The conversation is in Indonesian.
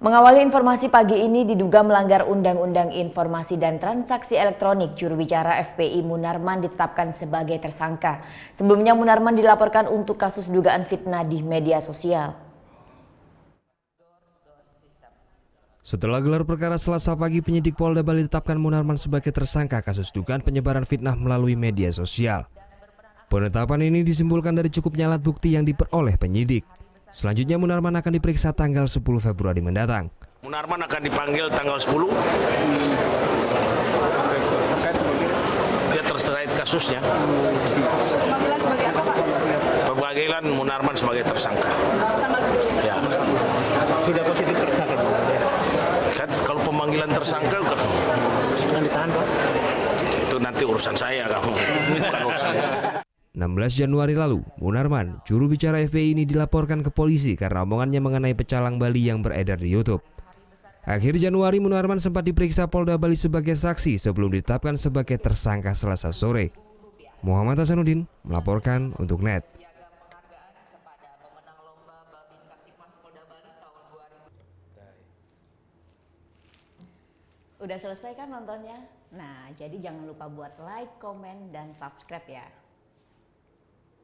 Mengawali informasi pagi ini diduga melanggar Undang-Undang Informasi dan Transaksi Elektronik, juru bicara FPI Munarman ditetapkan sebagai tersangka. Sebelumnya Munarman dilaporkan untuk kasus dugaan fitnah di media sosial. Setelah gelar perkara Selasa pagi, penyidik Polda Bali tetapkan Munarman sebagai tersangka kasus dugaan penyebaran fitnah melalui media sosial. Penetapan ini disimpulkan dari cukupnya alat bukti yang diperoleh penyidik. Selanjutnya Munarman akan diperiksa tanggal 10 Februari mendatang. Munarman akan dipanggil tanggal 10. Dia terkait kasusnya. Pemanggilan sebagai apa, Pak? Pemanggilan Munarman sebagai tersangka. Tanggal 10 Ya. Sudah positif tersangka. Kan kalau pemanggilan tersangka Akan ditahan, Pak. itu nanti urusan saya, kamu bukan urusan. 16 Januari lalu, Munarman, juru bicara FPI ini dilaporkan ke polisi karena omongannya mengenai pecalang Bali yang beredar di YouTube. Akhir Januari, Munarman sempat diperiksa Polda Bali sebagai saksi sebelum ditetapkan sebagai tersangka Selasa sore. Muhammad Hasanuddin melaporkan untuk NET. Udah selesai kan nontonnya? Nah, jadi jangan lupa buat like, komen, dan subscribe ya.